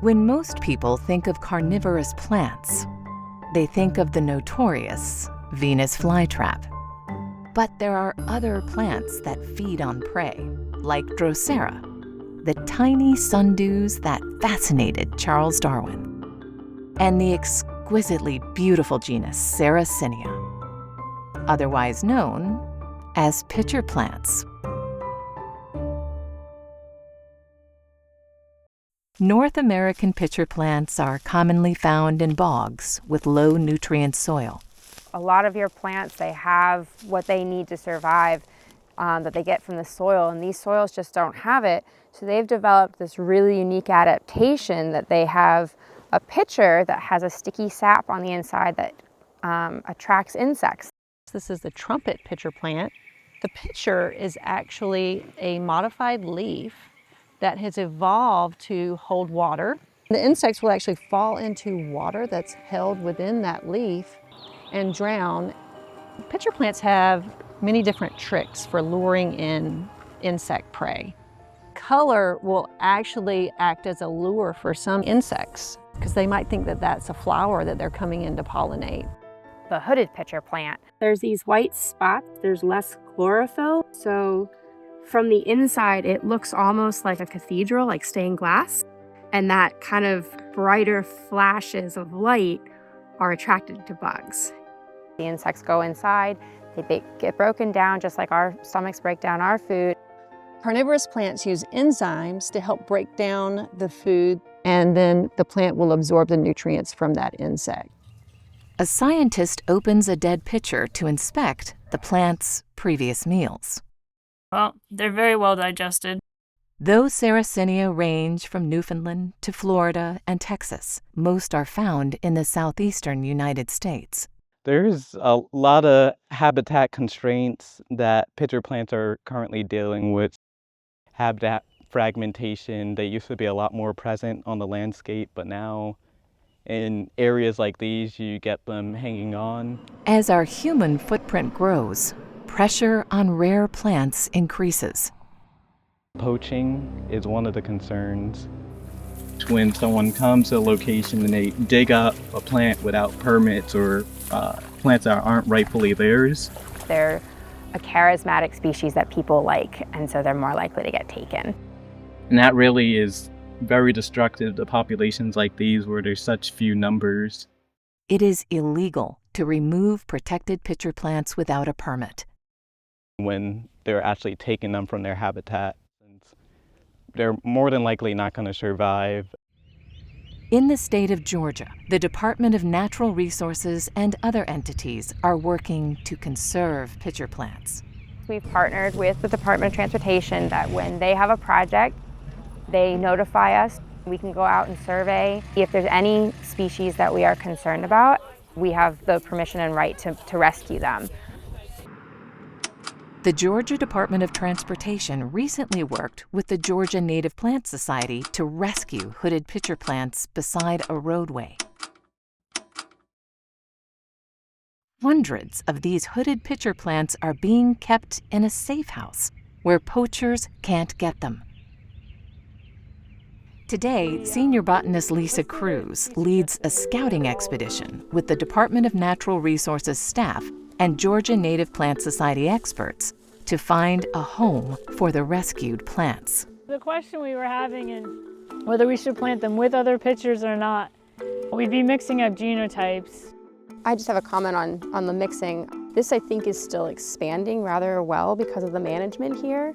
When most people think of carnivorous plants, they think of the notorious Venus flytrap. But there are other plants that feed on prey, like Drosera, the tiny sundews that fascinated Charles Darwin, and the exquisitely beautiful genus Sarracenia, otherwise known as pitcherplants. North American pitcherplants are commonly found in bogs with low nutrient soil. A lot of your plants, they have what they need to survive that they get from the soil, and these soils just don't have it. So they've developed this really unique adaptation that they have a pitcher that has a sticky sap on the inside that attracts insects. This is the trumpet pitcher plant. The pitcher is actually a modified leaf that has evolved to hold water. The insects will actually fall into water that's held within that leaf and drown. Pitcher plants have many different tricks for luring in insect prey. Color will actually act as a lure for some insects because they might think that that's a flower that they're coming in to pollinate. The hooded pitcher plant, there's these white spots, there's less chlorophyll, so from the inside, it looks almost like a cathedral, like stained glass. And that kind of brighter flashes of light are attracted to bugs. The insects go inside, they get broken down just like our stomachs break down our food. Carnivorous plants use enzymes to help break down the food, and then the plant will absorb the nutrients from that insect. A scientist opens a dead pitcher to inspect the plant's previous meals. Well, they're very well digested. Though Sarracenia range from Newfoundland to Florida and Texas, most are found in the southeastern United States. There's a lot of habitat constraints that pitcher plants are currently dealing with. Habitat fragmentation, they used to be a lot more present on the landscape, but now in areas like these, you get them hanging on. As our human footprint grows, pressure on rare plants increases. Poaching is one of the concerns. When someone comes to a location and they dig up a plant without permits or plants that aren't rightfully theirs. They're a charismatic species that people like, and so they're more likely to get taken. And that really is very destructive to populations like these where there's such few numbers. It is illegal to remove protected pitcher plants without a permit. When they're actually taking them from their habitat, they're more than likely not going to survive. In the state of Georgia, the Department of Natural Resources and other entities are working to conserve pitcher plants. We've partnered with the Department of Transportation that when they have a project, they notify us. We can go out and survey. If there's any species that we are concerned about, we have the permission and right to rescue them. The Georgia Department of Transportation recently worked with the Georgia Native Plant Society to rescue hooded pitcher plants beside a roadway. Hundreds of these hooded pitcher plants are being kept in a safe house where poachers can't get them. Today, senior botanist Lisa Cruz leads a scouting expedition with the Department of Natural Resources staff and Georgia Native Plant Society experts to find a home for the rescued plants. The question we were having is whether we should plant them with other pitchers or not. We'd be mixing up genotypes. I just have a comment on the mixing. This, I think, is still expanding rather well because of the management here.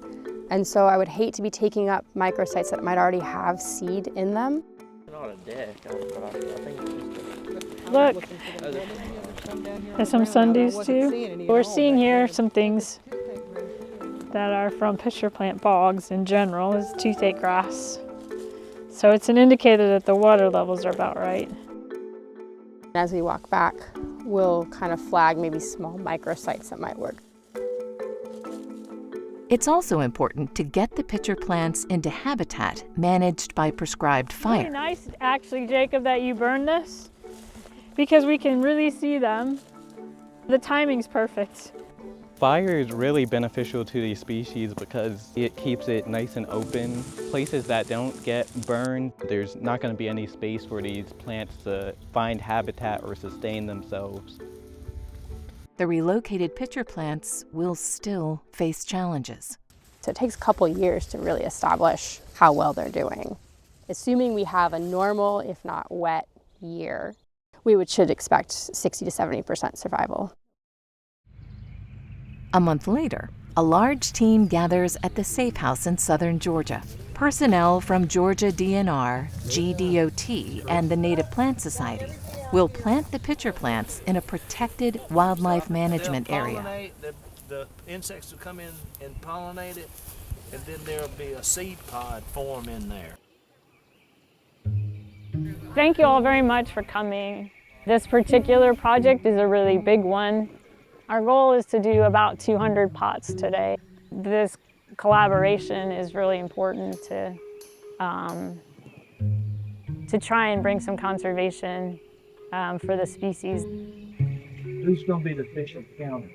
And so I would hate to be taking up microsites that might already have seed in them. Look, there's some sundews too. We're seeing here some things that are from pitcher plant bogs in general. Is toothache grass. So it's an indicator that the water levels are about right. As we walk back, we'll kind of flag maybe small microsites that might work. It's also important to get the pitcher plants into habitat managed by prescribed fire. Really nice, actually, Jacob, that you burned this, because we can really see them. The timing's perfect. Fire is really beneficial to these species because it keeps it nice and open. Places that don't get burned, there's not going to be any space for these plants to find habitat or sustain themselves. The relocated pitcher plants will still face challenges. So it takes a couple years to really establish how well they're doing. Assuming we have a normal, if not wet, year, we should expect 60 to 70% survival. A month later, a large team gathers at the Safe House in southern Georgia. Personnel from Georgia DNR, GDOT, and the Native Plant Society will plant the pitcher plants in a protected wildlife management area. The insects will come in and pollinate it, and then there'll be a seed pod form in there. Thank you all very much for coming. This particular project is a really big one. Our goal is to do about 200 pots today. This collaboration is really important to try and bring some conservation for the species. Who's going to be the official counter?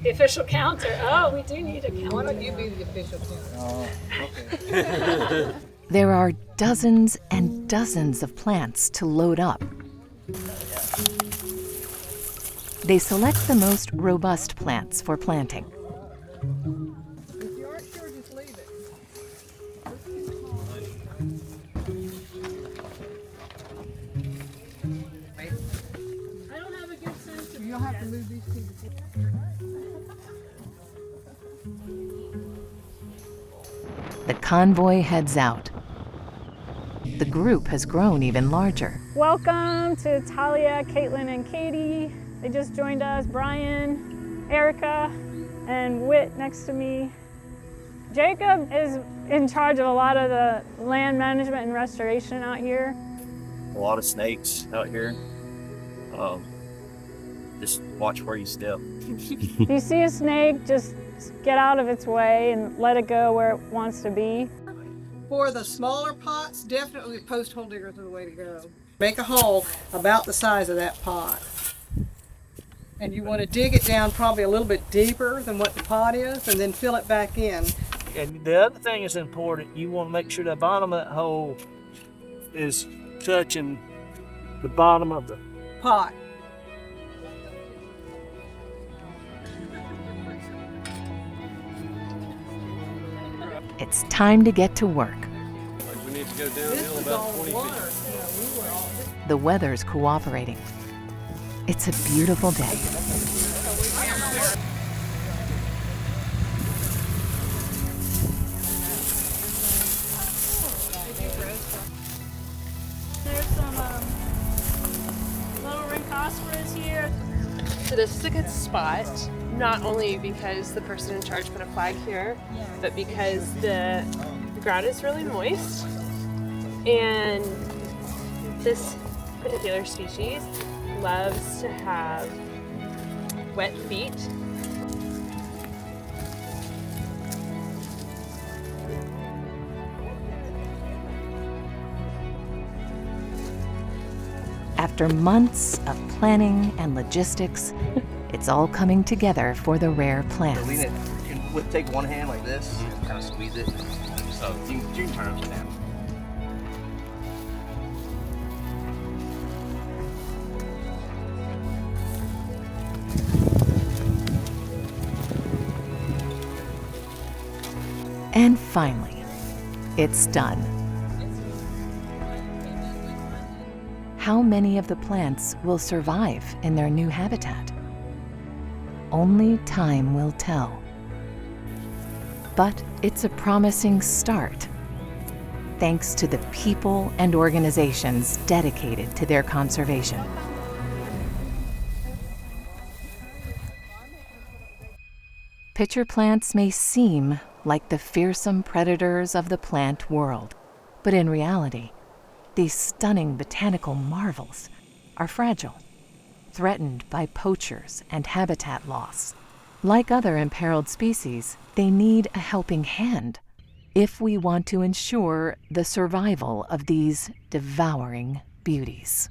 The official counter? Oh, we do need a counter. Why don't you be the official counter? Oh, okay. There are dozens and dozens of plants to load up. They select the most robust plants for planting. If you aren't sure, just leave it. I don't have a good sense of You'll have to move these two. The convoy heads out. The group has grown even larger. Welcome to Talia, Caitlin, and Katie. They just joined us, Brian, Erica, and Whit next to me. Jacob is in charge of a lot of the land management and restoration out here. A lot of snakes out here. Just watch where you step. If you see a snake, just get out of its way and let it go where it wants to be. For the smaller pots, definitely post hole diggers are the way to go. Make a hole about the size of that pot. And you want to dig it down probably a little bit deeper than what the pot is, and then fill it back in. And the other thing that's important, you want to make sure the bottom of that hole is touching the bottom of the Pot. It's time to get to work. We need to go downhill about 20 feet. The weather's cooperating. It's a beautiful day. There's some little rhynchosporas here. So this is a good spot, not only because the person in charge put a flag here, but because the ground is really moist, and this particular species loves to have wet feet. After months of planning and logistics, it's all coming together for the rare plants. Lean it. You can take one hand like this, and kind of squeeze it. So you can turn it upside down. And finally, it's done. How many of the plants will survive in their new habitat? Only time will tell. But it's a promising start, thanks to the people and organizations dedicated to their conservation. Pitcher plants may seem like the fearsome predators of the plant world, but in reality, these stunning botanical marvels are fragile, threatened by poachers and habitat loss. Like other imperiled species, they need a helping hand if we want to ensure the survival of these devouring beauties.